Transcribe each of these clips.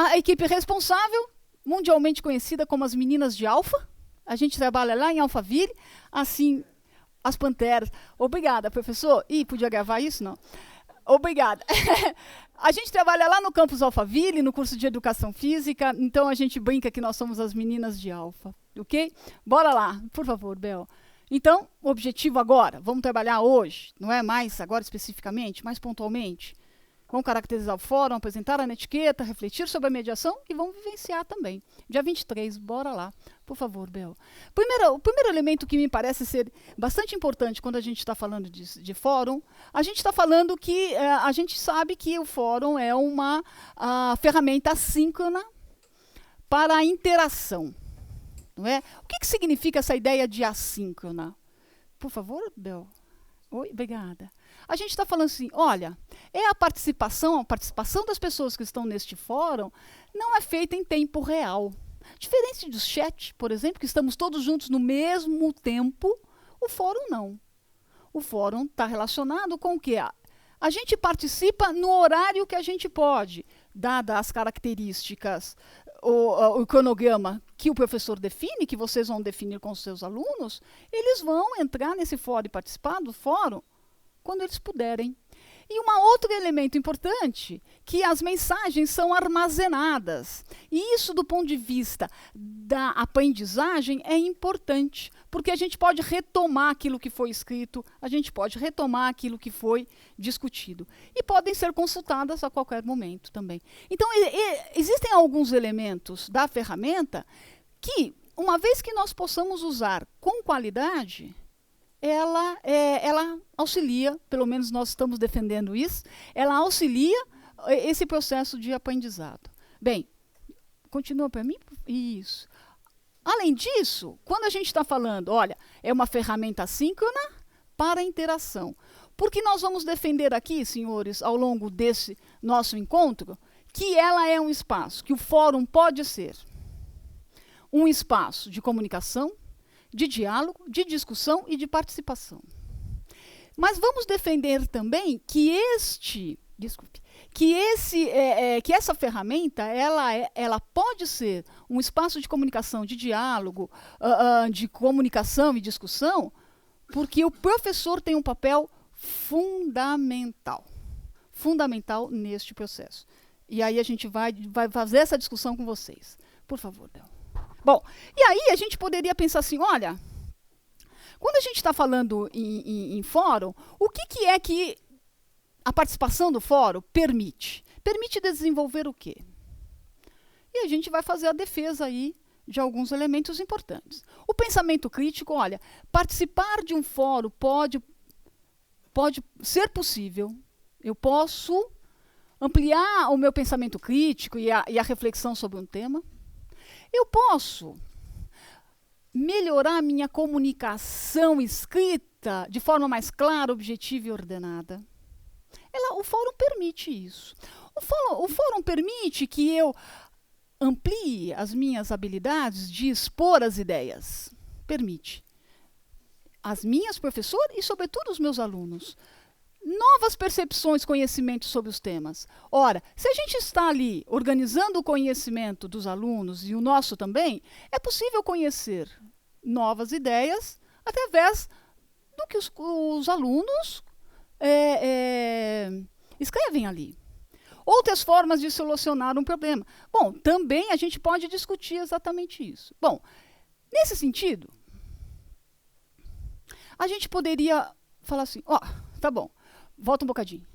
A equipe responsável, mundialmente conhecida como as meninas de Alfa. A gente trabalha lá em Alphaville, assim, as Panteras. Obrigada, professor. Ih, podia gravar isso? Não. Obrigada. A gente trabalha lá no campus Alphaville, no curso de Educação Física, então a gente brinca que nós somos as meninas de Alfa, ok? Bora lá, por favor, Bel. Então, o objetivo agora, vamos trabalhar hoje, não é mais agora especificamente, mais pontualmente. Vamos caracterizar o fórum, apresentar a etiqueta, refletir sobre a mediação e vamos vivenciar também. Dia 23, bora lá. Por favor, Bel. O primeiro elemento que me parece ser bastante importante quando a gente está falando de fórum, a gente está falando que a gente sabe que o fórum é uma ferramenta assíncrona para a interação. Não é? O que significa essa ideia de assíncrona? Por favor, Bel. Oi, obrigada. A gente está falando assim, olha, a participação das pessoas que estão neste fórum não é feita em tempo real. Diferente do chat, por exemplo, que estamos todos juntos no mesmo tempo, o fórum não. O fórum está relacionado com o quê? A gente participa no horário que a gente pode, dadas as características, o cronograma que o professor define, que vocês vão definir com os seus alunos, eles vão entrar nesse fórum e participar do fórum quando eles puderem. E um outro elemento importante, que as mensagens são armazenadas. E isso, do ponto de vista da aprendizagem, é importante, porque a gente pode retomar aquilo que foi escrito, a gente pode retomar aquilo que foi discutido. E podem ser consultadas a qualquer momento também. Então, existem alguns elementos da ferramenta que, uma vez que nós possamos usar com qualidade, ela auxilia, pelo menos nós estamos defendendo isso, ela auxilia esse processo de aprendizado. Bem, continua para mim? Isso. Além disso, quando a gente está falando, olha, é uma ferramenta assíncrona para a interação. Porque nós vamos defender aqui, senhores, ao longo desse nosso encontro, que ela é um espaço, que o fórum pode ser um espaço de comunicação, de diálogo, de discussão e de participação. Mas vamos defender também que essa ferramenta ela pode ser um espaço de comunicação, de diálogo, de comunicação e discussão, porque o professor tem um papel fundamental neste processo. E aí a gente vai fazer essa discussão com vocês. Por favor, Bel. Bom, e aí a gente poderia pensar assim, olha, quando a gente está falando em fórum, o que é que a participação do fórum permite? Permite desenvolver o quê? E a gente vai fazer a defesa aí de alguns elementos importantes. O pensamento crítico, olha, participar de um fórum pode ser possível. Eu posso ampliar o meu pensamento crítico e a reflexão sobre um tema. Eu posso melhorar a minha comunicação escrita de forma mais clara, objetiva e ordenada. O fórum permite isso. O fórum permite que eu amplie as minhas habilidades de expor as ideias. Permite. As minhas professoras e, sobretudo, os meus alunos. Novas percepções, conhecimentos sobre os temas. Ora, se a gente está ali organizando o conhecimento dos alunos e o nosso também, é possível conhecer novas ideias através do que os alunos escrevem ali. Outras formas de solucionar um problema. Bom, também a gente pode discutir exatamente isso. Bom, nesse sentido, a gente poderia falar assim, tá bom, volta um bocadinho.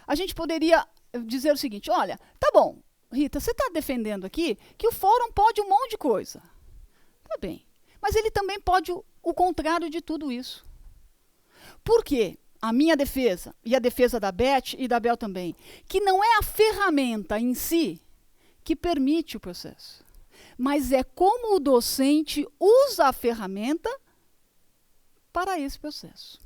A gente poderia dizer o seguinte, olha, tá bom, Rita, você está defendendo aqui que o fórum pode um monte de coisa. Tá bem, mas ele também pode o contrário de tudo isso. Por quê? A minha defesa, e a defesa da Beth e da Bel também, que não é a ferramenta em si que permite o processo, mas é como o docente usa a ferramenta para esse processo.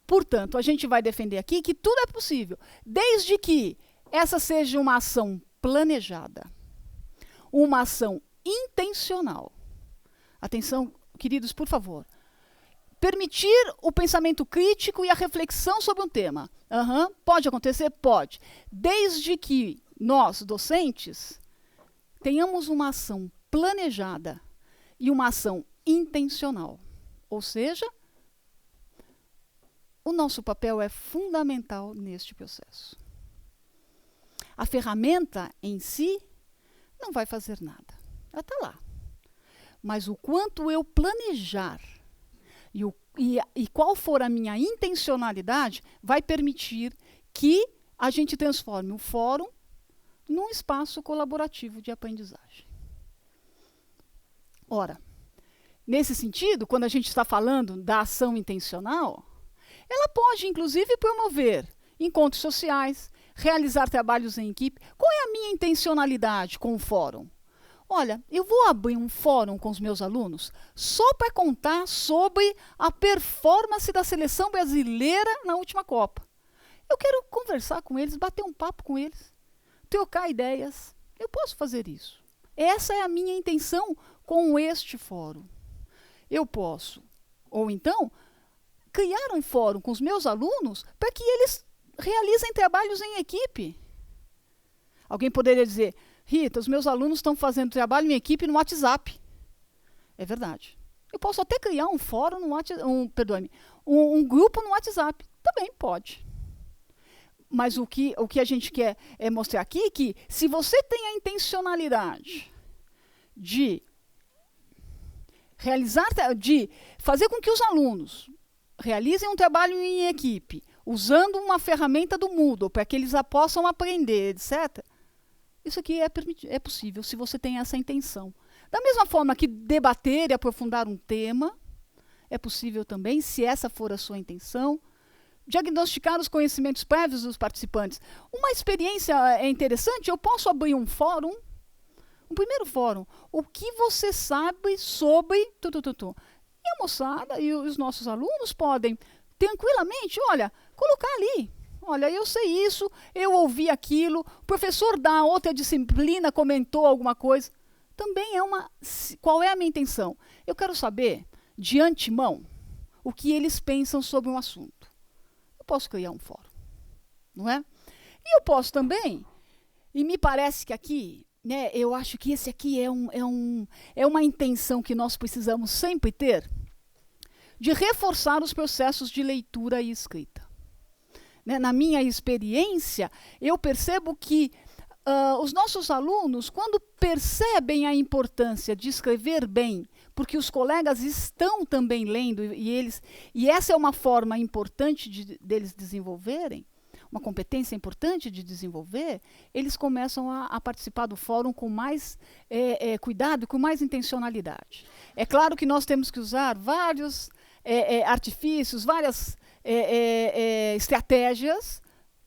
Portanto, a gente vai defender aqui que tudo é possível, desde que essa seja uma ação planejada, uma ação intencional. Atenção, queridos, por favor. Permitir o pensamento crítico e a reflexão sobre um tema. Pode acontecer? Pode. Desde que nós, docentes, tenhamos uma ação planejada e uma ação intencional. Ou seja, o nosso papel é fundamental neste processo. A ferramenta em si não vai fazer nada. Ela está lá. Mas o quanto eu planejar e qual for a minha intencionalidade vai permitir que a gente transforme o fórum num espaço colaborativo de aprendizagem. Ora, nesse sentido, quando a gente está falando da ação intencional, ela pode, inclusive, promover encontros sociais, realizar trabalhos em equipe. Qual é a minha intencionalidade com o fórum? Olha, eu vou abrir um fórum com os meus alunos só para contar sobre a performance da seleção brasileira na última Copa. Eu quero conversar com eles, bater um papo com eles, trocar ideias. Eu posso fazer isso. Essa é a minha intenção com este fórum. Eu posso, ou então, criar um fórum com os meus alunos para que eles realizem trabalhos em equipe. Alguém poderia dizer, Rita, os meus alunos estão fazendo trabalho em equipe no WhatsApp. É verdade. Eu posso até criar um fórum no WhatsApp, um grupo no WhatsApp. Também pode. Mas o que a gente quer é mostrar aqui que se você tem a intencionalidade de fazer com que os alunos realizem um trabalho em equipe, usando uma ferramenta do Moodle para que eles possam aprender, etc., isso aqui é possível se você tem essa intenção. Da mesma forma que debater e aprofundar um tema, é possível também, se essa for a sua intenção. Diagnosticar os conhecimentos prévios dos participantes. Uma experiência interessante, eu posso abrir um fórum, um primeiro fórum. O que você sabe sobre... E a moçada e os nossos alunos podem, tranquilamente, olha, colocar ali. Olha, eu sei isso, eu ouvi aquilo, o professor da outra disciplina comentou alguma coisa. Também qual é a minha intenção? Eu quero saber, de antemão, o que eles pensam sobre um assunto. Eu posso criar um fórum, não é? E eu posso também, e me parece que aqui, né, eu acho que esse aqui é uma intenção que nós precisamos sempre ter, de reforçar os processos de leitura e escrita. Na minha experiência, eu percebo que os nossos alunos, quando percebem a importância de escrever bem, porque os colegas estão também lendo, e essa é uma forma importante deles desenvolverem, uma competência importante de desenvolver, eles começam a participar do fórum com mais cuidado, com mais intencionalidade. É claro que nós temos que usar vários artifícios, várias estratégias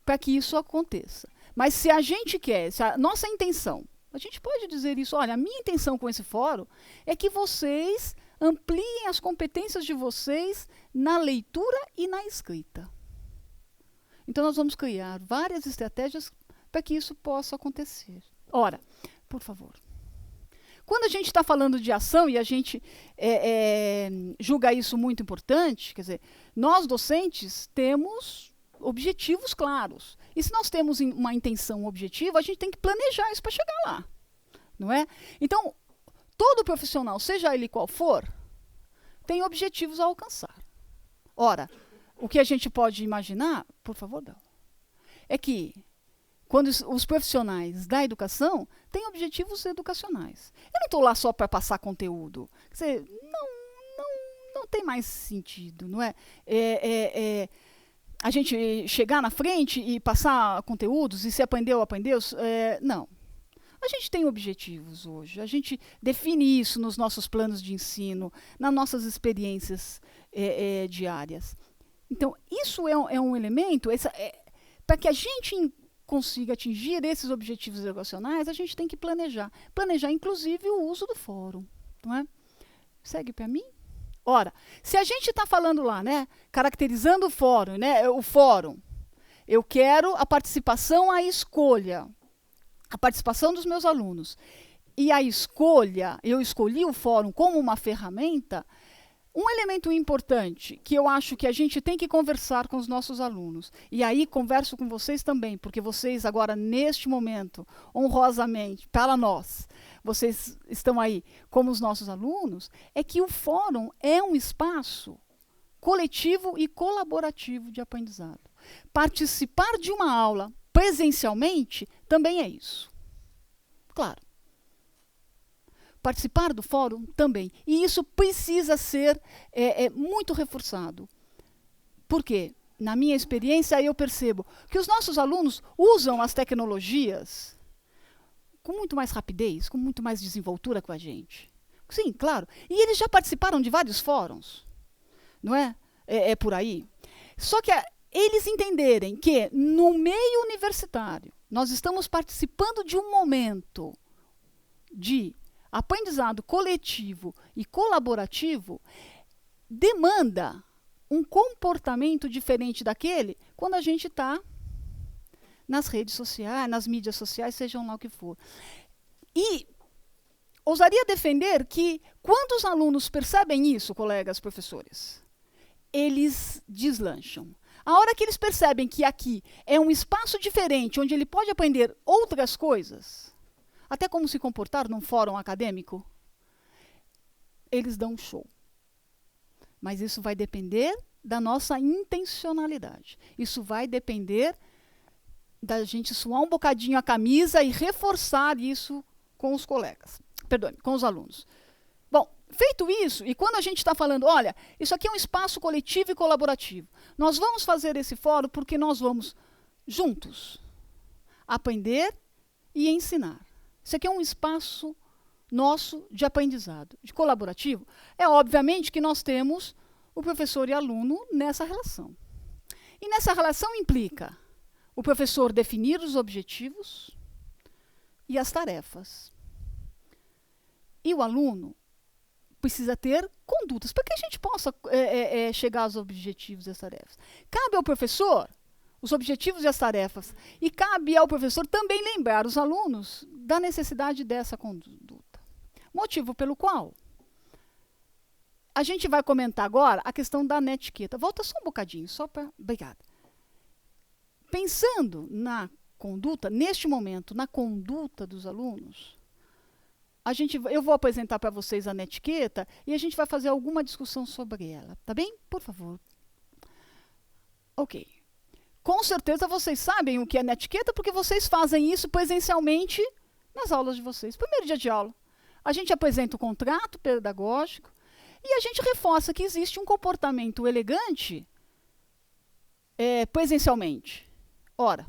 para que isso aconteça. Mas se a gente quer, se a nossa intenção, a gente pode dizer isso, olha, a minha intenção com esse fórum é que vocês ampliem as competências de vocês na leitura e na escrita. Então nós vamos criar várias estratégias para que isso possa acontecer. Ora, por favor, quando a gente está falando de ação e a gente julga isso muito importante, quer dizer, nós docentes temos objetivos claros. E se nós temos uma intenção objetiva, a gente tem que planejar isso para chegar lá, não é? Então, todo profissional, seja ele qual for, tem objetivos a alcançar. Ora, o que a gente pode imaginar, por favor, Dal, é que quando os profissionais da educação têm objetivos educacionais. Eu não estou lá só para passar conteúdo. Quer dizer, não tem mais sentido, não é? A gente chegar na frente e passar conteúdos e se aprendeu, não. A gente tem objetivos hoje, a gente define isso nos nossos planos de ensino, nas nossas experiências diárias. Então, isso é um elemento, para que a gente consiga atingir esses objetivos educacionais, a gente tem que planejar. Planejar, inclusive, o uso do fórum. Não é? Segue para mim? Ora, se a gente está falando lá, né, caracterizando o fórum, né, eu quero a participação à escolha, a participação dos meus alunos. E a escolha, eu escolhi o fórum como uma ferramenta, Um elemento importante que eu acho que a gente tem que conversar com os nossos alunos, e aí converso com vocês também, porque vocês agora, neste momento, honrosamente, para nós, vocês estão aí como os nossos alunos, é que o fórum é um espaço coletivo e colaborativo de aprendizado. Participar de uma aula presencialmente também é isso. Claro. Participar do fórum também. E isso precisa ser muito reforçado. Por quê? Na minha experiência, eu percebo que os nossos alunos usam as tecnologias com muito mais rapidez, com muito mais desenvoltura com a gente. Sim, claro. E eles já participaram de vários fóruns. Não é? É por aí. Só que eles entenderem que, no meio universitário, nós estamos participando de um momento de aprendizado coletivo e colaborativo, demanda um comportamento diferente daquele quando a gente está nas redes sociais, nas mídias sociais, sejam lá o que for. E ousaria defender que, quando os alunos percebem isso, colegas professores, eles deslancham. A hora que eles percebem que aqui é um espaço diferente, onde ele pode aprender outras coisas, até como se comportar num fórum acadêmico, eles dão um show. Mas isso vai depender da nossa intencionalidade. Isso vai depender da gente suar um bocadinho a camisa e reforçar isso com os colegas. Perdoe, com os alunos. Bom, feito isso, e quando a gente está falando, olha, isso aqui é um espaço coletivo e colaborativo. Nós vamos fazer esse fórum porque nós vamos juntos aprender e ensinar. Isso aqui é um espaço nosso de aprendizado, de colaborativo. É obviamente que nós temos o professor e aluno nessa relação. E nessa relação implica o professor definir os objetivos e as tarefas. E o aluno precisa ter condutas para que a gente possa chegar aos objetivos e às tarefas. Cabe ao professor os objetivos e as tarefas. E cabe ao professor também lembrar os alunos da necessidade dessa conduta. Motivo pelo qual a gente vai comentar agora a questão da netiqueta. Volta só um bocadinho, só para... Obrigada. Pensando na conduta, neste momento, na conduta dos alunos, eu vou apresentar para vocês a netiqueta e a gente vai fazer alguma discussão sobre ela. Tá bem? Por favor. Ok. Com certeza vocês sabem o que é netiqueta, porque vocês fazem isso presencialmente nas aulas de vocês. Primeiro dia de aula, a gente apresenta o contrato pedagógico e a gente reforça que existe um comportamento elegante presencialmente. Ora,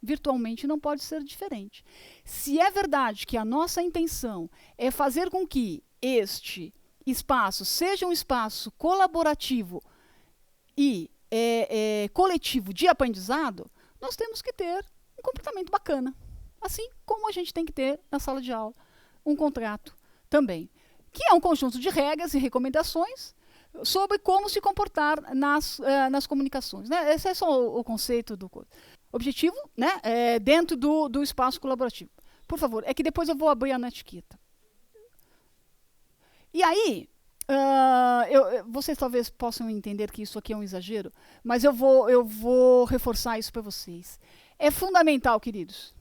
virtualmente não pode ser diferente. Se é verdade que a nossa intenção é fazer com que este espaço seja um espaço colaborativo e coletivo de aprendizado, nós temos que ter um comportamento bacana. Assim como a gente tem que ter na sala de aula um contrato também, que é um conjunto de regras e recomendações sobre como se comportar nas comunicações. Né? Esse é só o conceito do objetivo, né? Dentro do espaço colaborativo. Por favor, é que depois eu vou abrir a netiqueta. E aí, vocês talvez possam entender que isso aqui é um exagero, mas eu vou reforçar isso para vocês. É fundamental, queridos,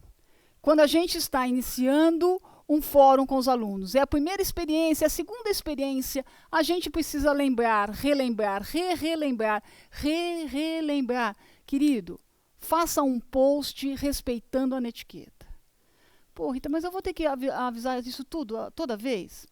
quando a gente está iniciando um fórum com os alunos, é a primeira experiência, a segunda experiência, a gente precisa lembrar, relembrar, relembrar. Querido, faça um post respeitando a netiqueta. Pô, Rita, mas eu vou ter que avisar isso toda vez?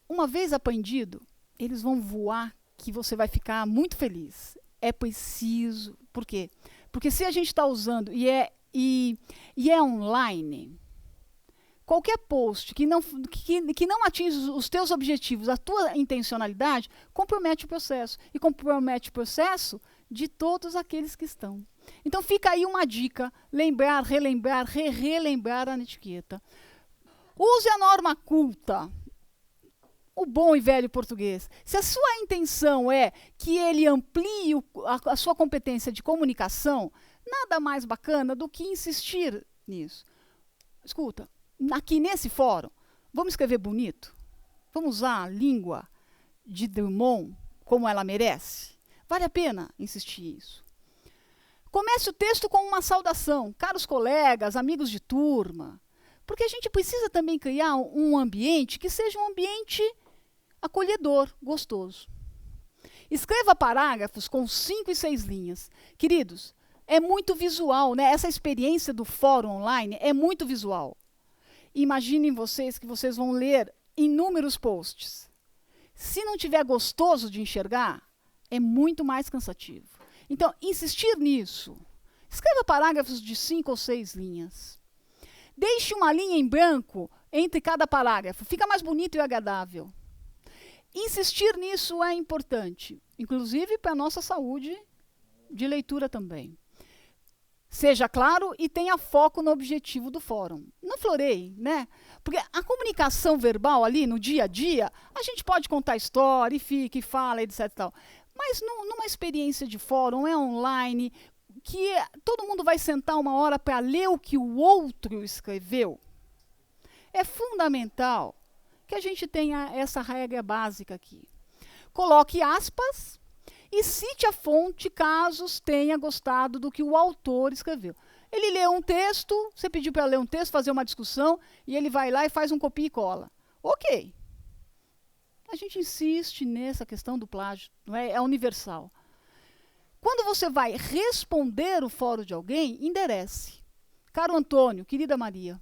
Uma vez aprendido, eles vão voar que você vai ficar muito feliz. É preciso. Por quê? Porque se a gente está usando e é online, qualquer post que não atinge os teus objetivos, a tua intencionalidade, compromete o processo. E compromete o processo de todos aqueles que estão. Então fica aí uma dica, lembrar, relembrar, relembrar a etiqueta. Use a norma culta, o bom e velho português. Se a sua intenção é que ele amplie a sua competência de comunicação, nada mais bacana do que insistir nisso. Escuta, aqui nesse fórum, vamos escrever bonito? Vamos usar a língua de Drummond como ela merece? Vale a pena insistir nisso. Comece o texto com uma saudação, caros colegas, amigos de turma, porque a gente precisa também criar um ambiente que seja um ambiente acolhedor, gostoso. Escreva parágrafos com 5 e 6 linhas. Queridos, é muito visual, né? Essa experiência do fórum online é muito visual. Imaginem vocês que vocês vão ler inúmeros posts. Se não tiver gostoso de enxergar, é muito mais cansativo. Então, insistir nisso. Escreva parágrafos de 5 ou 6 linhas. Deixe uma linha em branco entre cada parágrafo. Fica mais bonito e agradável. Insistir nisso é importante, inclusive para a nossa saúde de leitura também. Seja claro e tenha foco no objetivo do fórum. Não floreie, né? Porque a comunicação verbal ali, no dia a dia, a gente pode contar história, e fica, e fala, etc. Tal. Mas numa experiência de fórum, online, que todo mundo vai sentar uma hora para ler o que o outro escreveu, é fundamental que a gente tenha essa regra básica aqui. Coloque aspas e cite a fonte caso tenha gostado do que o autor escreveu. Ele leu um texto, você pediu para ler um texto, fazer uma discussão, e ele vai lá e faz um copia e cola. Ok. A gente insiste nessa questão do plágio, não é? É universal. Quando você vai responder o fórum de alguém, enderece. Caro Antônio, querida Maria,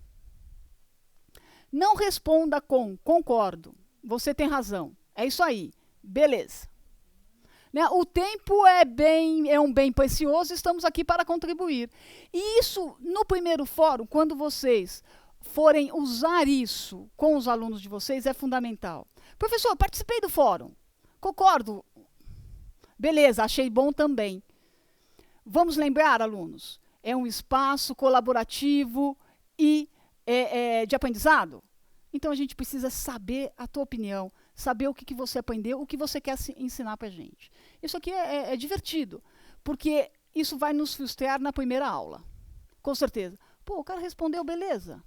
não responda com concordo, você tem razão, é isso aí, beleza. Né? O tempo é um bem precioso, estamos aqui para contribuir. E isso, no primeiro fórum, quando vocês forem usar isso com os alunos de vocês, é fundamental. Professor, participei do fórum, concordo, beleza, achei bom também. Vamos lembrar, alunos, é um espaço colaborativo e de aprendizado. Então, a gente precisa saber a tua opinião, saber o que você aprendeu, o que você quer ensinar para a gente. Isso aqui é divertido, porque isso vai nos frustrar na primeira aula, com certeza. Pô, o cara respondeu, beleza.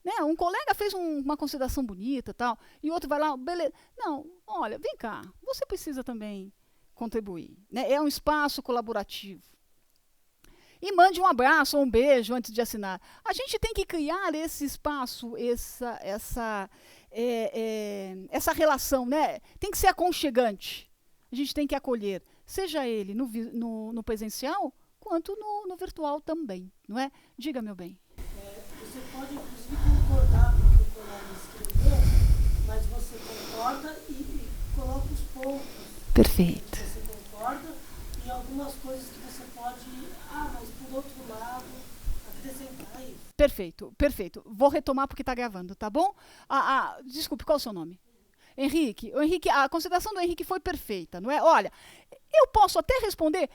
Né? Um colega fez uma consideração bonita, tal, e outro vai lá, beleza. Não, olha, vem cá, você precisa também contribuir. Né? É um espaço colaborativo. E mande um abraço ou um beijo antes de assinar. A gente tem que criar esse espaço, essa relação, né? Tem que ser aconchegante. A gente tem que acolher, seja ele no presencial, quanto no virtual também, não é? Diga, meu bem. Você pode, inclusive, concordar com o que o colega escreveu, mas você concorda e coloca os pontos. Perfeito. Você concorda e algumas coisas que você pode, mas por outro lado, acrescentar isso. Perfeito, perfeito. Vou retomar porque está gravando, tá bom? Desculpe, qual é o seu nome? Henrique. Henrique, a consideração do Henrique foi perfeita, não é? Olha, eu posso até responder,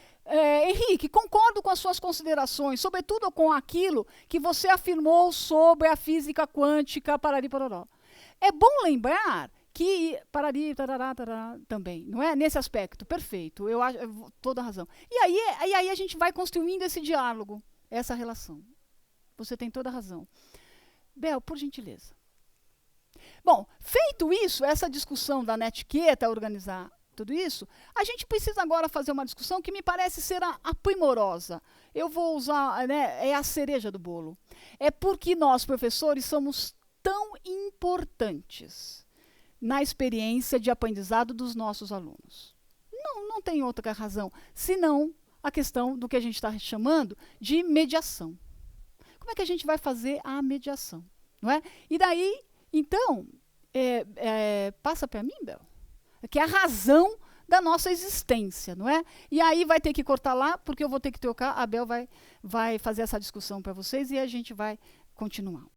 Henrique, concordo com as suas considerações, sobretudo com aquilo que você afirmou sobre a física quântica, parari, pororó. É bom lembrar que parari, tarará, tarará, também, não é? Nesse aspecto, perfeito, eu acho toda a razão. E aí a gente vai construindo esse diálogo, essa relação. Você tem toda a razão. Bel, por gentileza. Bom, feito isso, essa discussão da netiqueta, organizar tudo isso, a gente precisa agora fazer uma discussão que me parece ser a primorosa. Eu vou usar, né, é a cereja do bolo. É porque nós, professores, somos tão importantes na experiência de aprendizado dos nossos alunos. Não tem outra razão, senão a questão do que a gente está chamando de mediação. Como é que a gente vai fazer a mediação? Não é? E daí, então, passa para mim, Bel, que é a razão da nossa existência, não é? E aí vai ter que cortar lá, porque eu vou ter que trocar, a Bel vai fazer essa discussão para vocês e a gente vai continuar.